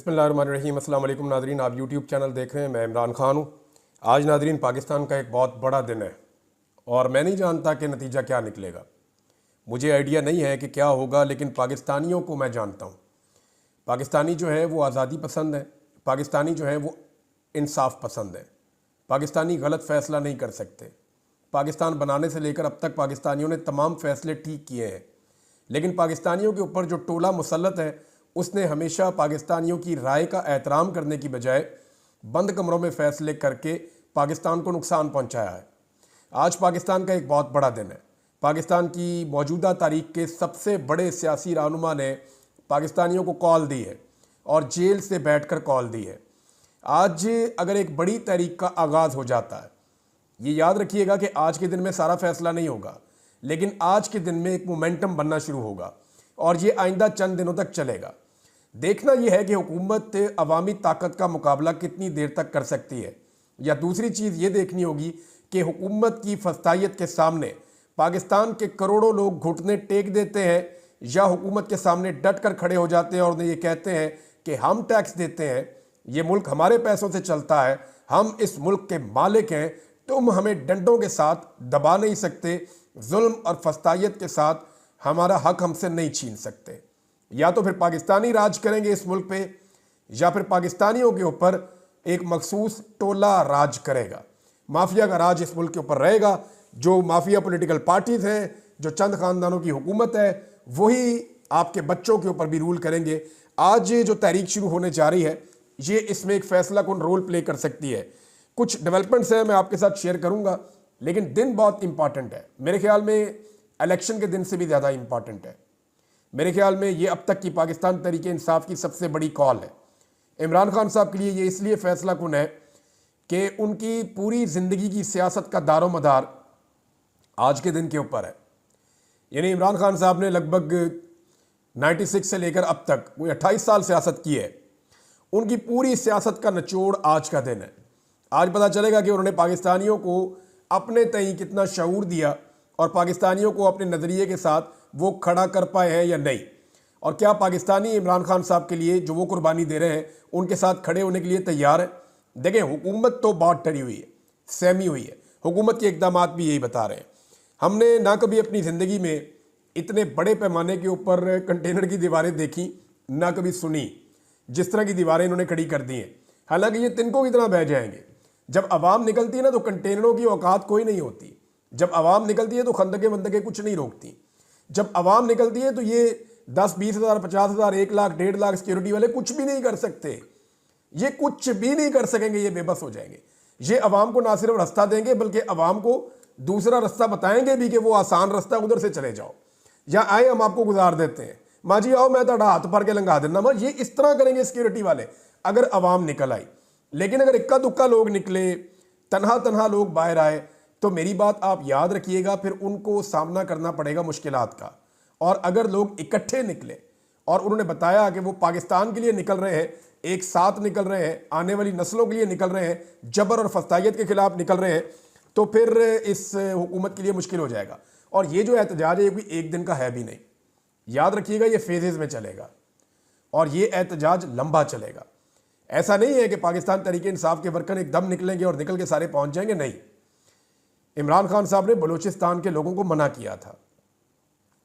बिस्मिल्लाहिर्रहमानिर्रहीम। अस्सलाम वालेकुम नाज़रीन, आप यूट्यूब चैनल देख रहे हैं। मैं इमरान खान हूँ। आज नाज़रीन पाकिस्तान का एक बहुत बड़ा दिन है और मैं नहीं जानता कि नतीजा क्या निकलेगा। मुझे आइडिया नहीं है कि क्या होगा, लेकिन पाकिस्तानियों को मैं जानता हूँ। पाकिस्तानी जो है वो आज़ादी पसंद है, पाकिस्तानी जो है वो इंसाफ पसंद है। पाकिस्तानी गलत फ़ैसला नहीं कर सकते। पाकिस्तान बनाने से लेकर अब तक पाकिस्तानियों ने तमाम फ़ैसले ठीक किए हैं, लेकिन पाकिस्तानियों के ऊपर जो टोला मुसल्लत है उसने हमेशा पाकिस्तानियों की राय का एहतराम करने की बजाय बंद कमरों में फ़ैसले करके पाकिस्तान को नुकसान पहुंचाया है। आज पाकिस्तान का एक बहुत बड़ा दिन है। पाकिस्तान की मौजूदा तारीख के सबसे बड़े सियासी रहनुमा ने पाकिस्तानियों को कॉल दी है और जेल से बैठकर कॉल दी है। आज अगर एक बड़ी तहरीक का आगाज़ हो जाता है, ये याद रखिएगा कि आज के दिन में सारा फैसला नहीं होगा, लेकिन आज के दिन में एक मोमेंटम बनना शुरू होगा और ये आइंदा चंद दिनों तक चलेगा। देखना यह है कि हुकूमत अवामी ताकत का मुकाबला कितनी देर तक कर सकती है, या दूसरी चीज़ ये देखनी होगी कि हुकूमत की फस्तायत के सामने पाकिस्तान के करोड़ों लोग घुटने टेक देते हैं या हुकूमत के सामने डट कर खड़े हो जाते हैं और उन्हें ये कहते हैं कि हम टैक्स देते हैं, ये मुल्क हमारे पैसों से चलता है, हम इस मुल्क के मालिक हैं, तुम हमें डंडों के साथ दबा नहीं सकते, जुल्म और फस्तायत के साथ हमारा हक हमसे नहीं छीन सकते। या तो फिर पाकिस्तानी राज करेंगे इस मुल्क पे, या फिर पाकिस्तानियों के ऊपर एक मखसूस टोला राज करेगा। माफिया का राज इस मुल्क के ऊपर रहेगा। जो माफिया पॉलिटिकल पार्टीज हैं, जो चंद खानदानों की हुकूमत है, वही आपके बच्चों के ऊपर भी रूल करेंगे। आज जो तहरीक शुरू होने जा रही है, ये इसमें एक फैसला कुन रोल प्ले कर सकती है। कुछ डेवलपमेंट्स हैं, मैं आपके साथ शेयर करूंगा, लेकिन दिन बहुत इंपॉर्टेंट है। मेरे ख्याल में इलेक्शन के दिन से भी ज़्यादा इंपॉर्टेंट है। मेरे ख्याल में ये अब तक की पाकिस्तान तहरीक इंसाफ की सबसे बड़ी कॉल है। इमरान खान साहब के लिए ये इसलिए फैसला कुन है कि उनकी पूरी ज़िंदगी की सियासत का दारोमदार आज के दिन के ऊपर है। यानी इमरान खान साहब ने लगभग 96 से लेकर अब तक कोई 28 साल सियासत की है। उनकी पूरी सियासत का निचोड़ आज का दिन है। आज पता चलेगा कि उन्होंने पाकिस्तानियों को अपने तय कितना शऊर दिया और पाकिस्तानियों को अपने नज़रिए के साथ वो खड़ा कर पाए हैं या नहीं, और क्या पाकिस्तानी इमरान खान साहब के लिए जो वो कुर्बानी दे रहे हैं उनके साथ खड़े होने के लिए तैयार हैं। देखें, हुकूमत तो बहुत डरी हुई है, सहमी हुई है। हुकूमत के इकदाम भी यही बता रहे हैं। हमने ना कभी अपनी ज़िंदगी में इतने बड़े पैमाने के ऊपर कंटेनर की दीवारें देखी, ना कभी सुनी जिस तरह की दीवारें इन्होंने खड़ी कर दी हैं। हालांकि ये तिनकों की तरह बह जाएंगे। जब आवाम निकलती है ना, तो कंटेनरों की औकात कोई नहीं होती। जब आवाम निकलती है तो खंदके वंदके कुछ नहीं रोकती। जब आवाम निकलती है तो ये 10-20 हज़ार, 50 हज़ार, 1 लाख, 1.5 लाख सिक्योरिटी वाले कुछ भी नहीं कर सकते। ये कुछ भी नहीं कर सकेंगे, ये बेबस हो जाएंगे। ये आवाम को ना सिर्फ रास्ता देंगे बल्कि आवाम को दूसरा रास्ता बताएंगे भी कि वो आसान रास्ता उधर से चले जाओ, या आए हम आपको गुजार देते हैं, माँ जी आओ मैं तो हाथ भर के लंघा देना। माँ, ये इस तरह करेंगे सिक्योरिटी वाले अगर आवाम निकल आई। लेकिन अगर इक्का दुक्का लोग निकले, तनहा तनहा लोग बाहर आए, तो मेरी बात आप याद रखिएगा, फिर उनको सामना करना पड़ेगा मुश्किलात का। और अगर लोग इकट्ठे निकले और उन्होंने बताया कि वो पाकिस्तान के लिए निकल रहे हैं, एक साथ निकल रहे हैं, आने वाली नस्लों के लिए निकल रहे हैं, जबर और फस्तायत के खिलाफ निकल रहे हैं, तो फिर इस हुकूमत के लिए मुश्किल हो जाएगा। और ये जो एहतजाज है ये कोई एक दिन का है भी नहीं। याद रखिएगा, ये फेजेस में चलेगा और ये एहतजाज लंबा चलेगा। ऐसा नहीं है कि पाकिस्तान तहरीक इंसाफ के वर्कर एकदम निकलेंगे और निकल के सारे पहुंच जाएंगे, नहीं। इमरान खान साहब ने बलूचिस्तान के लोगों को मना किया था,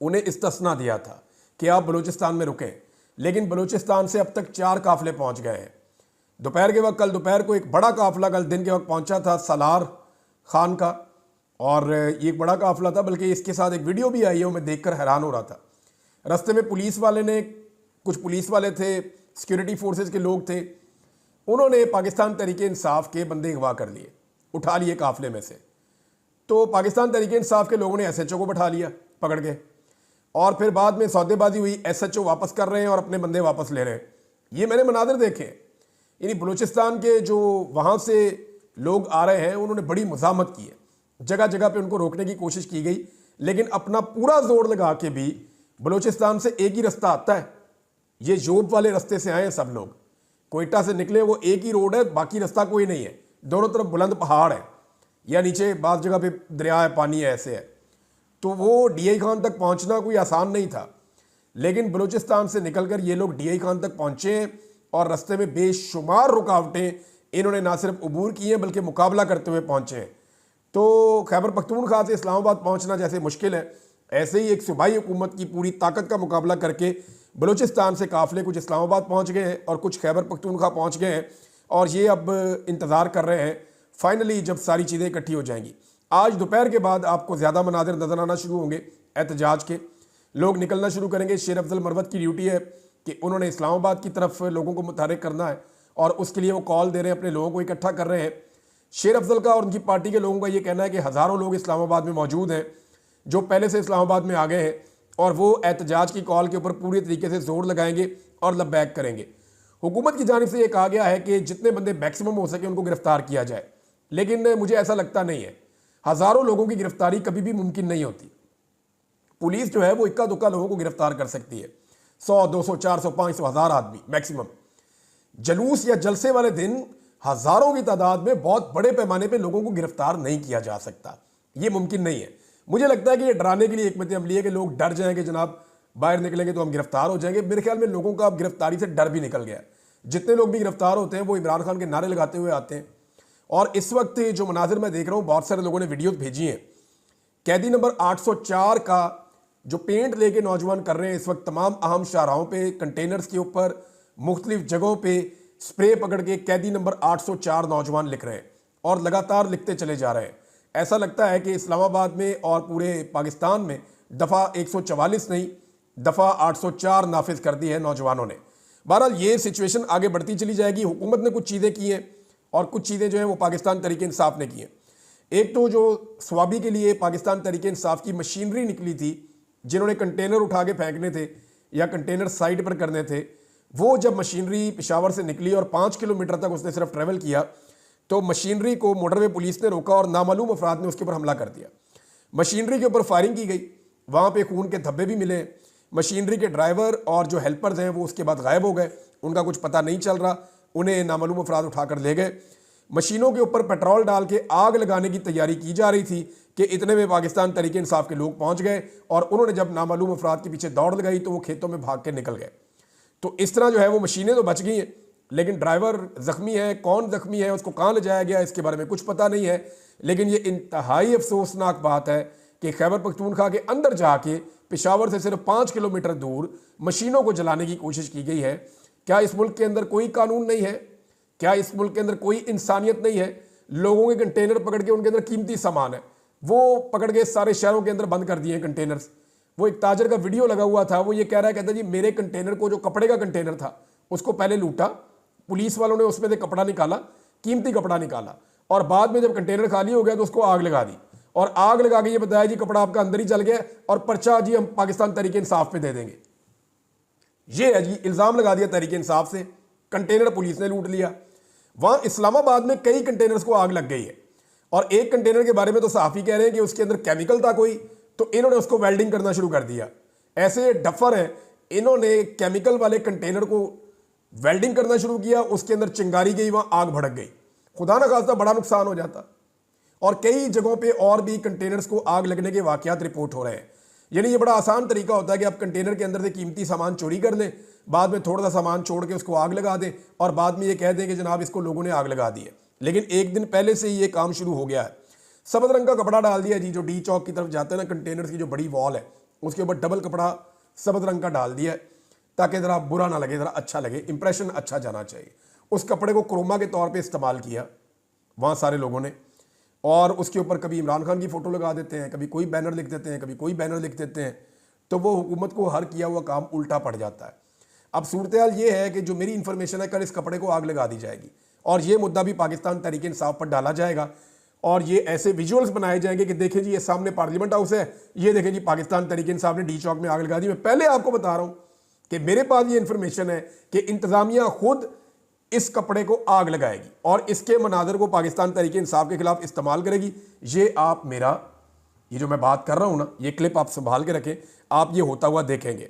उन्हें इस्तिस्ना दिया था कि आप बलूचिस्तान में रुकें, लेकिन बलूचिस्तान से अब तक 4 काफिले पहुंच गए हैं। दोपहर के वक्त, कल दोपहर को एक बड़ा काफिला कल दिन के वक्त पहुंचा था सालार खान का, और ये एक बड़ा काफिला था, बल्कि इसके साथ एक वीडियो भी आई है, वो मैं देखकर हैरान हो रहा था। रास्ते में पुलिस वाले ने, कुछ पुलिस वाले थे, सिक्योरिटी फोर्सेज के लोग थे, उन्होंने पाकिस्तान तहरीक इंसाफ के बंदे अगवा कर लिए, उठा लिए काफिले में से। तो पाकिस्तान तहरीक इंसाफ के लोगों ने SHO को बैठा लिया पकड़ के, और फिर बाद में सौदेबाजी हुई, SHO वापस कर रहे हैं और अपने बंदे वापस ले रहे हैं। ये मैंने मनाजिर देखे। यानी बलूचिस्तान के जो वहाँ से लोग आ रहे हैं उन्होंने बड़ी मुज़ाहमत की है, जगह जगह पे उनको रोकने की कोशिश की गई, लेकिन अपना पूरा जोर लगा के भी बलूचिस्तान से एक ही रास्ता आता है। ये जोब वाले रास्ते से आए हैं सब लोग, कोयटा से निकले, वो एक ही रोड है, बाकी रास्ता कोई नहीं है। दोनों तरफ बुलंद पहाड़ है या नीचे बाज़ जगह पे दरिया है, पानी है, ऐसे है। तो वो DI खान तक पहुंचना कोई आसान नहीं था, लेकिन बलूचिस्तान से निकलकर ये लोग DI खान तक पहुंचे हैं और रास्ते में बेशुमार रुकावटें इन्होंने ना सिर्फ अबूर की हैं बल्कि मुकाबला करते हुए पहुंचे हैं। तो खैबर पख्तूनख्वा से इस्लामाबाद पहुंचना जैसे मुश्किल है, ऐसे ही एक सूबाई हुकूमत की पूरी ताकत का मुकाबला करके बलूचिस्तान से काफिले कुछ इस्लामाबाद पहुंच गए हैं और कुछ खैबर पख्तूनख्वा पहुंच गए हैं और ये अब इंतज़ार कर रहे हैं फाइनली जब सारी चीज़ें इकट्ठी हो जाएंगी। आज दोपहर के बाद आपको ज़्यादा मनाजिर नज़र आना शुरू होंगे एहतजाज के, लोग निकलना शुरू करेंगे। शेर अफजल मरवत की ड्यूटी है कि उन्होंने इस्लामाबाद की तरफ लोगों को मुतहरिक करना है और उसके लिए वो कॉल दे रहे हैं, अपने लोगों को इकट्ठा कर रहे हैं। शेर अफजल का और उनकी पार्टी के लोगों का ये कहना है कि हज़ारों लोग इस्लामाबाद में मौजूद हैं जो पहले से इस्लामाबाद में आ गए हैं और वो एहतजाज की कॉल के ऊपर पूरी तरीके से जोर लगाएंगे और लब्बैक करेंगे। हुकूमत की जानिब से ये कहा गया है कि जितने बंदे मैक्सिमम हो सके उनको गिरफ्तार किया जाए, लेकिन मुझे ऐसा लगता नहीं है। हज़ारों लोगों की गिरफ्तारी कभी भी मुमकिन नहीं होती। पुलिस जो है वो इक्का दुक्का लोगों को गिरफ्तार कर सकती है, 100, 200, 400, 500, 1000 आदमी मैक्सिमम। जलूस या जलसे वाले दिन हज़ारों की तादाद में बहुत बड़े पैमाने पर लोगों को गिरफ्तार नहीं किया जा सकता, ये मुमकिन नहीं है। मुझे लगता है कि ये डराने के लिए हिकमत अमली है कि लोग डर जाएंगे, जनाब बाहर निकलेंगे तो हम गिरफ्तार हो जाएंगे। मेरे ख्याल में लोगों का अब गिरफ्तारी से डर भी निकल गया। जितने लोग भी गिरफ्तार होते हैं वो इमरान खान के नारे लगाते हुए आते हैं। और इस वक्त जो मनाजिर मैं देख रहा हूँ, बहुत सारे लोगों ने वीडियो भेजी हैं। कैदी नंबर 804 का जो पेंट लेके नौजवान कर रहे हैं इस वक्त तमाम अहम शाहराहों पे, कंटेनर्स के ऊपर, मुख्तलिफ जगहों पे स्प्रे पकड़ के कैदी नंबर 804 नौजवान लिख रहे हैं और लगातार लिखते चले जा रहे हैं। ऐसा लगता है कि इस्लामाबाद में और पूरे पाकिस्तान में दफ़ा 144 नहीं, दफ़ा 804 नाफिज कर दी है नौजवानों ने। बहरहाल ये सिचुएशन आगे बढ़ती चली जाएगी। हुकूमत ने कुछ चीज़ें की हैं और कुछ चीज़ें जो हैं वो पाकिस्तान तहरीक इंसाफ ने की हैं। एक तो जो स्वाबी के लिए पाकिस्तान तहरीक इंसाफ की मशीनरी निकली थी, जिन्होंने कंटेनर उठा के फेंकने थे या कंटेनर साइड पर करने थे, वो जब मशीनरी पेशावर से निकली और 5 किलोमीटर तक उसने सिर्फ ट्रैवल किया तो मशीनरी को मोटरवे पुलिस ने रोका और नामालूम अफराद ने उसके ऊपर हमला कर दिया। मशीनरी के ऊपर फायरिंग की गई, वहाँ पे खून के धब्बे भी मिले। मशीनरी के ड्राइवर और जो हेल्पर्स हैं वो उसके बाद गायब हो गए, उनका कुछ पता नहीं चल रहा, उन्हें नामालूम अफराद उठाकर ले गए। मशीनों के ऊपर पेट्रोल डाल के आग लगाने की तैयारी की जा रही थी कि इतने में पाकिस्तान तहरीक इंसाफ के लोग पहुँच गए और उन्होंने जब नामालूम अफराद के पीछे दौड़ लगाई तो वो खेतों में भाग के निकल गए। तो इस तरह जो है वो मशीनें तो बच गई हैं, लेकिन ड्राइवर ज़ख्मी है। कौन ज़ख्मी है, उसको कहाँ ले जाया गया, इसके बारे में कुछ पता नहीं है। लेकिन ये इंतहाई अफसोसनाक बात है कि खैबर पख्तूनख्वा के अंदर जाके पेशावर से सिर्फ 5 किलोमीटर दूर मशीनों को जलाने की कोशिश की गई है। क्या इस मुल्क के अंदर कोई कानून नहीं है? क्या इस मुल्क के अंदर कोई इंसानियत नहीं है? लोगों के कंटेनर पकड़ के, उनके अंदर कीमती सामान है, वो पकड़ के सारे शहरों के अंदर बंद कर दिए कंटेनर्स। वो एक ताजर का वीडियो लगा हुआ था, वो ये कह रहा है, कहता जी मेरे कंटेनर को, जो कपड़े का कंटेनर था, उसको पहले लूटा, पुलिस वालों ने उसमें से कपड़ा निकाला, कीमती कपड़ा निकाला, और बाद में जब कंटेनर खाली हो गया तो उसको आग लगा दी और आग लगा के ये बताया जी कपड़ा आपका अंदर ही जल गया और पर्चा जी हम पाकिस्तान तहरीक इंसाफ पे दे देंगे। ये है जी, इल्ज़ाम लगा दिया तहरीक इंसाफ से, कंटेनर पुलिस ने लूट लिया। वहाँ इस्लामाबाद में कई कंटेनर्स को आग लग गई है और एक कंटेनर के बारे में तो सहाफ़ी कह रहे हैं कि उसके अंदर केमिकल था कोई, तो इन्होंने उसको वेल्डिंग करना शुरू कर दिया। ऐसे डफर हैं, इन्होंने केमिकल वाले कंटेनर को वेल्डिंग करना शुरू किया, उसके अंदर चिंगारी गई, वहाँ आग भड़क गई, खुदा ना खास्ता बड़ा नुकसान हो जाता। और कई जगहों पे और भी कंटेनर्स को आग लगने के वाकयात रिपोर्ट हो रहे हैं। यानी ये बड़ा आसान तरीका होता है कि आप कंटेनर के अंदर से कीमती सामान चोरी कर लें, बाद में थोड़ा सा सामान छोड़ के उसको आग लगा दें और बाद में ये कह दें कि जनाब इसको लोगों ने आग लगा दी है। लेकिन एक दिन पहले से ही ये काम शुरू हो गया है। सब्ज़ रंग का कपड़ा डाल दिया जी, जो डी चौक की तरफ जाते हैं ना, कंटेनर्स की जो बड़ी वॉल है उसके ऊपर डबल कपड़ा सब्ज़ रंग का डाल दिया है ताकि ज़रा बुरा ना लगे, ज़रा अच्छा लगे, इंप्रेशन अच्छा जाना चाहिए। उस कपड़े को क्रोमा के तौर पे इस्तेमाल किया वहाँ सारे लोगों ने, और उसके ऊपर कभी इमरान खान की फ़ोटो लगा देते हैं, कभी कोई बैनर लिख देते हैं, कभी कोई बैनर लिख देते हैं, तो वो हुकूमत को हर किया हुआ काम उल्टा पड़ जाता है। अब सूरत हाल ये है कि जो मेरी इन्फॉर्मेशन है, कल इस कपड़े को आग लगा दी जाएगी और ये मुद्दा भी पाकिस्तान तहरीक इंसाफ पर डाला जाएगा और ये ऐसे विजुअल्स बनाए जाएंगे कि देखें जी ये सामने पार्लियामेंट हाउस है, ये देखें जी पाकिस्तान तहरीक इंसाफ ने डी चौक में आग लगा दी। मैं पहले आपको बता रहा हूँ कि मेरे पास ये इन्फॉर्मेशन है कि इंतज़ामिया खुद इस कपड़े को आग लगाएगी और इसके मनाजर को पाकिस्तान तहरीक इंसाफ के खिलाफ इस्तेमाल करेगी। ये आप मेरा, ये जो मैं बात कर रहा हूँ ना, ये क्लिप आप संभाल के रखें, आप ये होता हुआ देखेंगे।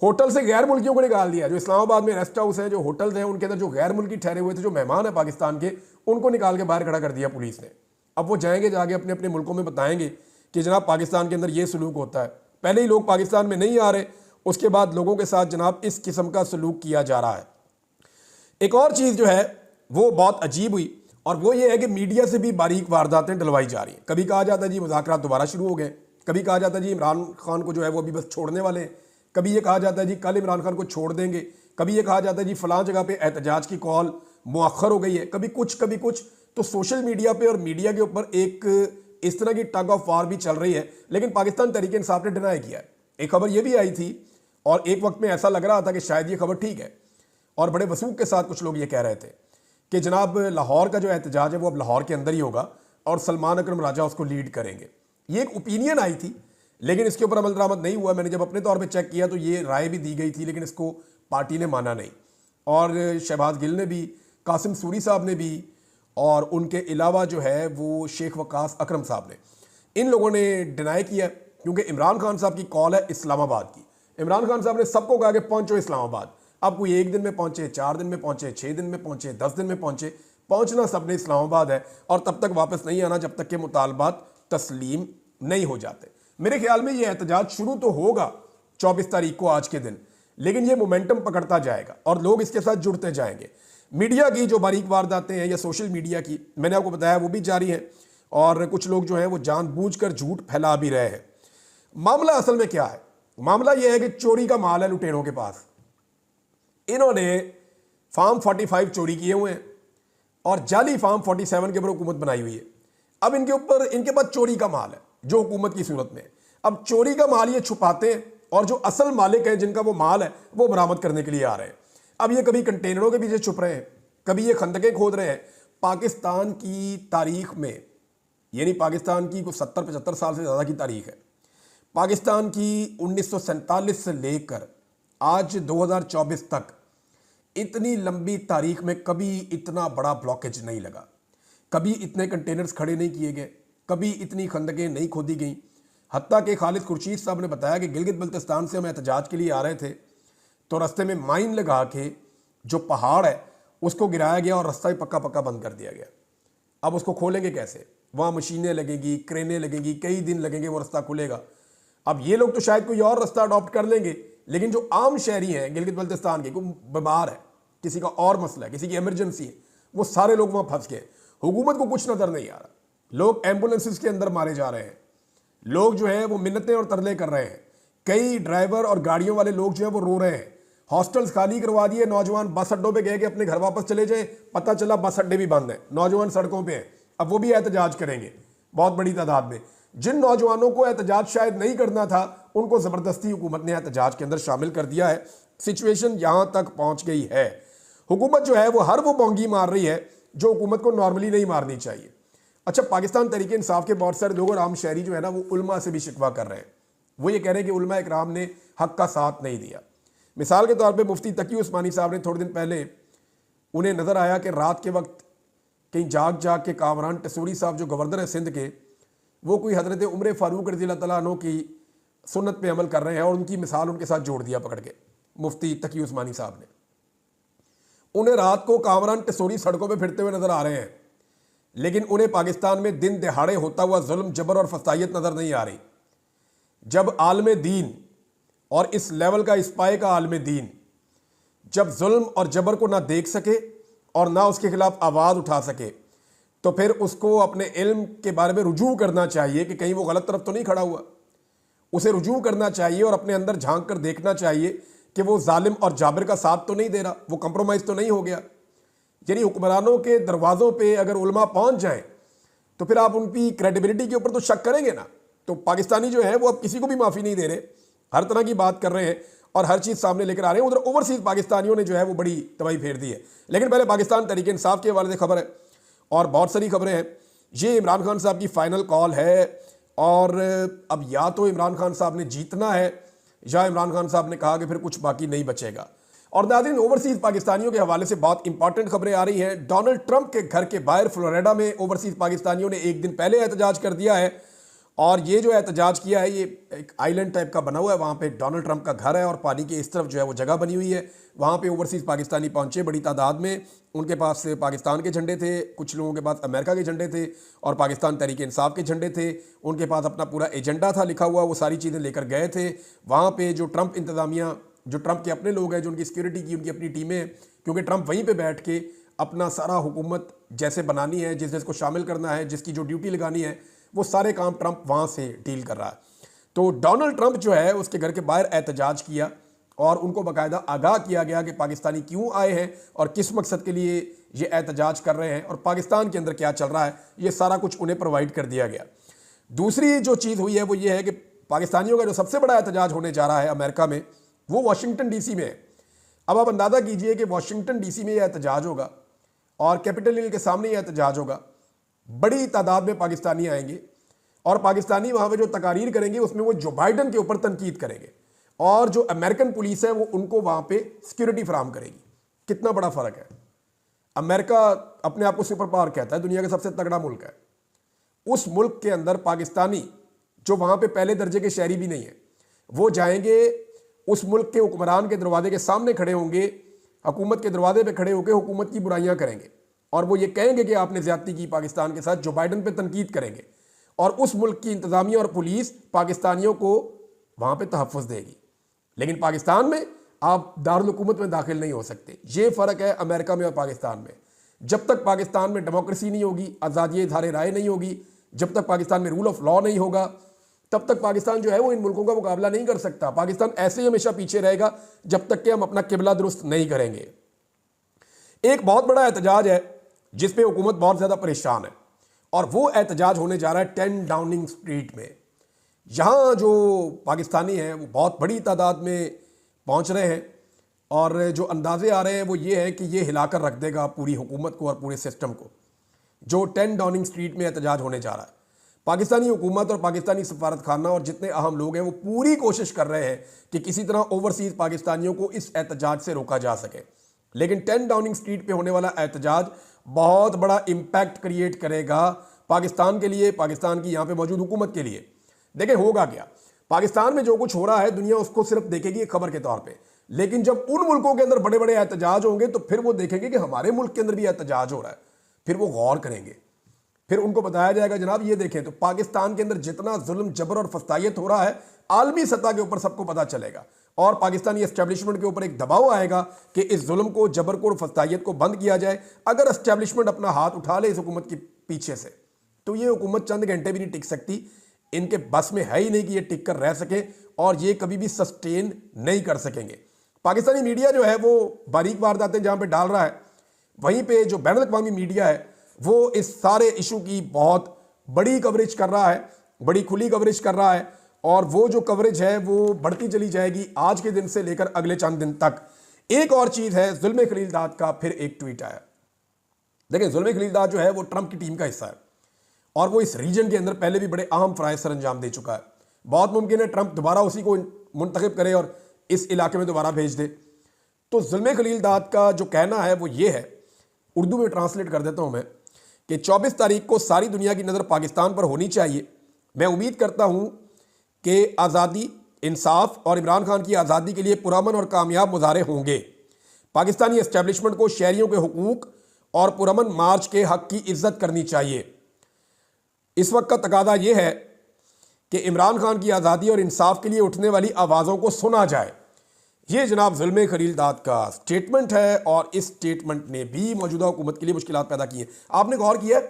होटल से गैर मुल्कियों को निकाल दिया। जो इस्लामाबाद में रेस्ट हाउस है, जो होटल्स हैं, उनके अंदर जो गैर मुल्की ठहरे हुए थे, जो मेहमान है पाकिस्तान के, उनको निकाल के बाहर खड़ा कर दिया पुलिस ने। अब वो जाएंगे, जाके अपने अपने मुल्कों में बताएंगे कि जनाब पाकिस्तान के अंदर ये सलूक होता है। पहले ही लोग पाकिस्तान में नहीं आ रहे, उसके बाद लोगों के साथ जनाब इस किस्म का सलूक किया जा रहा है। एक और चीज़ जो है वो बहुत अजीब हुई, और वो ये है कि मीडिया से भी बारीक वारदातें डलवाई जा रही हैं। कभी कहा जाता है जी मुज़ाकरात दोबारा शुरू हो गए, कभी कहा जाता है जी इमरान खान को जो है वो अभी बस छोड़ने वाले हैं, कभी ये कहा जाता है जी कल इमरान खान को छोड़ देंगे, कभी ये कहा जाता है जी फलां जगह पे एहतजाज की कॉल मुअख्खर हो गई है, कभी कुछ। तो सोशल मीडिया पे और मीडिया के ऊपर एक इस तरह की टग ऑफ वार भी चल रही है। लेकिन पाकिस्तान तहरीक इंसाफ ने डिनाई किया है। एक खबर ये भी आई थी और एक वक्त में ऐसा लग रहा था कि शायद ये खबर ठीक है, और बड़े वसूख के साथ कुछ लोग ये कह रहे थे कि जनाब लाहौर का जो एहतजाज है वो अब लाहौर के अंदर ही होगा और सलमान अकरम राजा उसको लीड करेंगे। ये एक ओपिनियन आई थी, लेकिन इसके ऊपर अमल दरामद नहीं हुआ। मैंने जब अपने तौर पे चेक किया तो ये राय भी दी गई थी, लेकिन इसको पार्टी ने माना नहीं। और शहबाज गिल ने भी, कासिम सूरी साहब ने भी, और उनके अलावा जो है वो शेख वकास अकरम साहब ने, इन लोगों ने डिनाई किया, क्योंकि इमरान खान साहब की कॉल है इस्लामाबाद की। इमरान खान साहब ने सबको कहा कि पहुंचो इस्लामाबाद। अब कोई 1 दिन में पहुंचे, 4 दिन में पहुंचे, 6 दिन में पहुंचे, 10 दिन में पहुंचे, पहुंचना सबने इस्लामाबाद है, और तब तक वापस नहीं आना जब तक के मुतालबात तस्लीम नहीं हो जाते। मेरे ख्याल में ये एहतजाज शुरू तो होगा 24 तारीख को आज के दिन, लेकिन ये मोमेंटम पकड़ता जाएगा और लोग इसके साथ जुड़ते जाएंगे। मीडिया की जो बारीक वारदातें हैं या सोशल मीडिया की, मैंने आपको बताया वो भी जारी है, और कुछ लोग जो हैं वो जानबूझकर झूठ फैला भी रहे हैं। मामला असल में क्या है? मामला यह है कि चोरी का माल है लुटेरों के पास। इन्होंने फार्म 45 चोरी किए हुए हैं और जाली फार्म 47 के ऊपर हुकूमत बनाई हुई है। अब इनके पास चोरी का माल है जो हुकूमत की सूरत में। अब चोरी का माल ये छुपाते हैं, और जो असल मालिक हैं जिनका वो माल है वो बरामद करने के लिए आ रहे हैं। अब ये कभी कंटेनरों के पीछे छुप रहे हैं, कभी ये खंदकें खोद रहे हैं। पाकिस्तान की तारीख में, यानी पाकिस्तान की कुछ 70-75 साल से ज़्यादा की तारीख है, पाकिस्तान की 1947 से लेकर आज 2024 तक इतनी लंबी तारीख में कभी इतना बड़ा ब्लॉकेज नहीं लगा, कभी इतने कंटेनर्स खड़े नहीं किए गए, कभी इतनी खंदकें नहीं खोदी गई। हत्ता कि खालिद खुर्शीद साहब ने बताया कि गिलगित बल्तिस्तान से हम एहतजाज के लिए आ रहे थे तो रास्ते में माइन लगा के जो पहाड़ है उसको गिराया गया और रास्ता ही पक्का बंद कर दिया गया। अब उसको खोलेंगे कैसे? वहाँ मशीनें लगेंगी, क्रेनें लगेंगी, कई दिन लगेंगे वो रास्ता खुलेगा। अब ये लोग तो शायद कोई और रास्ता अडॉप्ट कर लेंगे, लेकिन जो आम शहरी हैं गिलगित बल्तिस्तान के, कोई बीमार है, किसी का और मसला है, किसी की इमरजेंसी है, वो सारे लोग वहाँ फंस गए। हुकूमत को कुछ नज़र नहीं आ रहा। लोग एम्बुलेंसेस के अंदर मारे जा रहे हैं, लोग जो है वो मिन्नतें और तरले कर रहे हैं, कई ड्राइवर और गाड़ियों वाले लोग जो है वो रो रहे हैं। हॉस्टल्स खाली करवा दिए, नौजवान बस अड्डों पे गए कि अपने घर वापस चले जाएं, पता चला बस अड्डे भी बंद हैं, नौजवान सड़कों पे हैं। अब वो भी एहतजाज करेंगे बहुत बड़ी तादाद में। जिन नौजवानों को एहतजाज शायद नहीं करना था उनको ज़बरदस्ती हुकूमत ने एहतजाज के अंदर शामिल कर दिया है। सिचुएशन यहाँ तक पहुँच गई है। हुकूमत जो है वो हर वो बोंगी मार रही है जो हुकूमत को नॉर्मली नहीं मारनी चाहिए। अच्छा, पाकिस्तान तहरीक इंसाफ के बहुत सारे लोग और आम शहरी जो है ना वो उलमा से भी शिकवा कर रहे हैं। वो ये कह रहे हैं कि उलमा इकराम ने हक का साथ नहीं दिया। मिसाल के तौर पे मुफ्ती तकी उस्मानी साहब ने थोड़े दिन पहले, उन्हें नज़र आया कि रात के वक्त कहीं जाग के कामरान टसूरी साहब जो गवर्नर है सिंध के, वो कोई हज़रत उमर फ़ारूक रज़ी अल्लाह तआला अन्हु की सुन्नत पे अमल कर रहे हैं, और उनकी मिसाल उनके साथ जोड़ दिया पकड़ के मुफ्ती तकी उस्मानी साहब ने। उन्हें रात को कामरान टसूरी सड़कों पर फिरते हुए नज़र आ रहे हैं, लेकिन उन्हें पाकिस्तान में दिन दिहाड़े होता हुआ जुल्म, जबर और फसाइयत नज़र नहीं आ रही। जब आलम दीन, और इस लेवल का इस पाए का आलम दीन, जब जुल्म और जबर को ना देख सके और ना उसके खिलाफ आवाज़ उठा सके, तो फिर उसको अपने इल्म के बारे में रुजू करना चाहिए कि कहीं वो गलत तरफ तो नहीं खड़ा हुआ। उसे रुजू करना चाहिए और अपने अंदर झांक कर देखना चाहिए कि वो जालिम और जाबिर का साथ तो नहीं दे रहा, वो कंप्रोमाइज़ तो नहीं हो गया। यानी हुक्मरानों के दरवाज़ों पे अगर उलमा पहुंच जाएं तो फिर आप उनकी क्रेडिबिलिटी के ऊपर तो शक करेंगे ना। तो पाकिस्तानी जो है वो अब किसी को भी माफ़ी नहीं दे रहे, हर तरह की बात कर रहे हैं और हर चीज़ सामने लेकर आ रहे हैं। उधर ओवरसीज़ पाकिस्तानियों ने जो है वो बड़ी तबाही फेर दी है। लेकिन पहले पाकिस्तान तहरीक इंसाफ के हवाले से खबर है, और बहुत सारी खबरें हैं। ये इमरान खान साहब की फ़ाइनल कॉल है, और अब या तो इमरान खान साहब ने जीतना है या इमरान खान साहब ने कहा कि फिर कुछ बाकी नहीं बचेगा। और नाज़रीन, ओवरसीज़ पाकिस्तानियों के हवाले से बहुत इंपॉर्टेंट खबरें आ रही हैं। डोनाल्ड ट्रंप के घर के बाहर फ्लोरिडा में ओवरसीज़ पाकिस्तानियों ने एक दिन पहले एहतजाज कर दिया है, और ये जो एहतजाज किया है ये एक आइलैंड टाइप का बना हुआ है। वहाँ पे डोनाल्ड ट्रंप का घर है और पानी के इस तरफ जो है वो जगह बनी हुई है। वहाँ पे ओवरसीज़ पाकिस्तानी पहुँचे बड़ी तादाद में। उनके पास पाकिस्तान के झंडे थे, कुछ लोगों के पास अमेरिका के झंडे थे और पाकिस्तान तहरीक इंसाफ के झंडे थे। उनके पास अपना पूरा एजेंडा था लिखा हुआ, वो सारी चीज़ें लेकर गए थे। वहाँ पर जो ट्रंप इंतज़ामिया, जो ट्रंप के अपने लोग हैं, जो उनकी सिक्योरिटी की उनकी अपनी टीमें, क्योंकि ट्रंप वहीं पे बैठ के अपना सारा हुकूमत जैसे बनानी है, जिस जिसको शामिल करना है, जिसकी जो ड्यूटी लगानी है, वो सारे काम ट्रंप वहाँ से डील कर रहा है। तो डोनाल्ड ट्रंप जो है उसके घर के बाहर एहतजाज किया और उनको बाकायदा आगाह किया गया कि पाकिस्तानी क्यों आए हैं और किस मकसद के लिए ये एहतजाज कर रहे हैं और पाकिस्तान के अंदर क्या चल रहा है, ये सारा कुछ उन्हें प्रोवाइड कर दिया गया। दूसरी जो चीज़ हुई है वो ये है कि पाकिस्तानियों का जो सबसे बड़ा एहतजाज होने जा रहा है अमेरिका में, वो वाशिंगटन डीसी में है। अब आप अंदाज़ा कीजिए कि वाशिंगटन डीसी में यह एहतजाज होगा और कैपिटल हिल के सामने यह एहतजाज होगा। बड़ी तादाद में पाकिस्तानी आएंगे और पाकिस्तानी वहाँ पे जो तकारीर करेंगे उसमें वो जो बाइडन के ऊपर तनकीद करेंगे और जो अमेरिकन पुलिस है वो उनको वहाँ पे सिक्योरिटी फराहम करेगी। कितना बड़ा फ़र्क है। अमेरिका अपने आप को सुपर पावर कहता है, दुनिया का सबसे तगड़ा मुल्क है। उस मुल्क के अंदर पाकिस्तानी जो वहाँ पे पहले दर्जे के शहरी भी नहीं है, वो जाएंगे उस मुल्क के हुक्मरान के दरवाजे के सामने खड़े होंगे, हुकूमत के दरवाजे पे खड़े होकर हुकूमत की बुराइयां करेंगे और वो ये कहेंगे कि आपने ज्यादती की पाकिस्तान के साथ, जो बाइडन पे तनकीद करेंगे और उस मुल्क की इंतजामिया और पुलिस पाकिस्तानियों को वहाँ पे तहफ़्फ़ुज़ देगी। लेकिन पाकिस्तान में आप दारुल हुकूमत में दाखिल नहीं हो सकते। ये फ़र्क है अमेरिका में और पाकिस्तान में। जब तक पाकिस्तान में डेमोक्रेसी नहीं होगी, आज़ादी इज़हार राय नहीं होगी, जब तक पाकिस्तान में रूल ऑफ लॉ नहीं होगा, तब तक पाकिस्तान जो है वो इन मुल्कों का मुकाबला नहीं कर सकता। पाकिस्तान ऐसे ही हमेशा पीछे रहेगा जब तक कि हम अपना किबला दुरुस्त नहीं करेंगे। एक बहुत बड़ा एहतजाज है जिस पे हुकूमत बहुत ज़्यादा परेशान है और वो एहतजाज होने जा रहा है 10 डाउनिंग स्ट्रीट में। यहाँ जो पाकिस्तानी हैं वो बहुत बड़ी तादाद में पहुँच रहे हैं और जो अंदाजे आ रहे हैं वो ये है कि ये हिलाकर रख देगा पूरी हुकूमत को और पूरे सिस्टम को। जो 10 डाउनिंग स्ट्रीट में एहतजाज होने जा रहा है, पाकिस्तानी हुकूमत और पाकिस्तानी सफारत खाना और जितने अहम लोग हैं वो पूरी कोशिश कर रहे हैं कि किसी तरह ओवरसीज पाकिस्तानियों को इस एहतजाज से रोका जा सके। लेकिन 10 डाउनिंग स्ट्रीट पे होने वाला एहतजाज बहुत बड़ा इम्पैक्ट क्रिएट करेगा पाकिस्तान के लिए, पाकिस्तान की यहाँ पे मौजूद हुकूमत के लिए। देखें होगा क्या, पाकिस्तान में जो कुछ हो रहा है दुनिया उसको सिर्फ देखेगी एक खबर के तौर पर, लेकिन जब उन मुल्कों के अंदर बड़े बड़े एहतजाज होंगे तो फिर वो देखेंगे कि हमारे मुल्क के अंदर भी एहतजाज हो रहा है, फिर वो गौर करेंगे। फिर उनको बताया जाएगा जनाब ये देखें तो पाकिस्तान के अंदर जितना जुल्म जबर और फस्तायत हो रहा है आलमी सतह के ऊपर सबको पता चलेगा और पाकिस्तानी एस्टेब्लिशमेंट के ऊपर एक दबाव आएगा कि इस जुल्म को, जबर को और फस्तायत को बंद किया जाए। अगर एस्टेब्लिशमेंट अपना हाथ उठा ले इस हुकूमत के पीछे से तो ये हुकूमत चंद घंटे भी नहीं टिक सकती। इनके बस में है ही नहीं कि ये टिक कर रह सके और ये कभी भी सस्टेन नहीं कर सकेंगे। पाकिस्तानी मीडिया जो है वो बारीक वारदातें जहाँ पे डाल रहा है, वहीं पे जो बैनुल अक़वामी मीडिया है वो इस सारे इशू की बहुत बड़ी कवरेज कर रहा है, बड़ी खुली कवरेज कर रहा है और वो जो कवरेज है वो बढ़ती चली जाएगी आज के दिन से लेकर अगले चंद दिन तक। एक और चीज़ है, जुल्म खलीलदाद का फिर एक ट्वीट आया। देखिए जुल्म खलीलदाद जो है वो ट्रंप की टीम का हिस्सा है और वो इस रीजन के अंदर पहले भी बड़े अहम फ़राइज़ सर अंजाम दे चुका है। बहुत मुमकिन है ट्रंप दोबारा उसी को मुंतखब करे और इस इलाके में दोबारा भेज दे। तो जुल्म खलीलदाद का जो कहना है वो ये है, उर्दू में ट्रांसलेट कर देता हूँ मैं, कि 24 तारीख को सारी दुनिया की नज़र पाकिस्तान पर होनी चाहिए। मैं उम्मीद करता हूँ कि आज़ादी, इंसाफ और इमरान खान की आज़ादी के लिए पुरअमन और कामयाब मुजाहरे होंगे। पाकिस्तानी एस्टेब्लिशमेंट को शहरियों के हुकूक और पुरअमन मार्च के हक़ की इज्जत करनी चाहिए। इस वक्त का तकादा यह है कि इमरान खान की आज़ादी और इंसाफ के लिए उठने वाली आवाज़ों को सुना जाए। ये जनाब जुल्म खलीलदाद का स्टेटमेंट है और इस स्टेटमेंट ने भी मौजूदा हुकूमत के लिए मुश्किलात पैदा की हैं। आपने गौर किया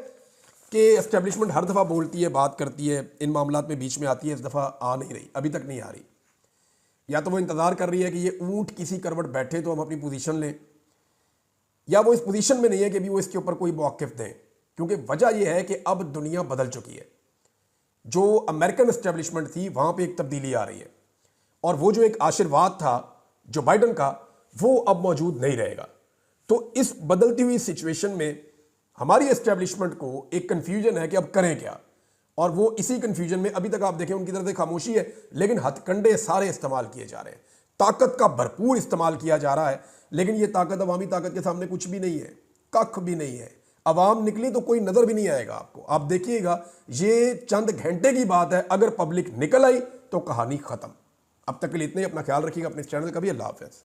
कि एस्टेब्लिशमेंट हर दफ़ा बोलती है, बात करती है, इन मामलात में बीच में आती है, इस दफ़ा आ नहीं रही, अभी तक नहीं आ रही। या तो वो इंतज़ार कर रही है कि ये ऊँट किसी करवट बैठे तो हम अपनी पोजीशन लें, या वो इस पोजीशन में नहीं है कि भी वो इसके ऊपर कोई मौक़िफ़ दें। क्योंकि वजह यह है कि अब दुनिया बदल चुकी है। जो अमेरिकन एस्टेब्लिशमेंट थी वहाँ पर एक तब्दीली आ रही है और वो जो एक आशीर्वाद था जो बाइडन का, वो अब मौजूद नहीं रहेगा। तो इस बदलती हुई सिचुएशन में हमारी एस्टेब्लिशमेंट को एक कन्फ्यूजन है कि अब करें क्या, और वो इसी कन्फ्यूजन में अभी तक आप देखें उनकी तरफ से खामोशी है, लेकिन हथकंडे सारे इस्तेमाल किए जा रहे हैं, ताकत का भरपूर इस्तेमाल किया जा रहा है। लेकिन ये ताकत अवामी ताकत के सामने कुछ भी नहीं है, कख भी नहीं है। अवाम निकली तो कोई नज़र भी नहीं आएगा आपको। आप देखिएगा ये चंद घंटे की बात है, अगर पब्लिक निकल आई तो कहानी ख़त्म। अब तक के लिए इतने ही। अपना ख्याल रखिएगा, अपने इस चैनल का भी। अल्लाह हाफ़िज़।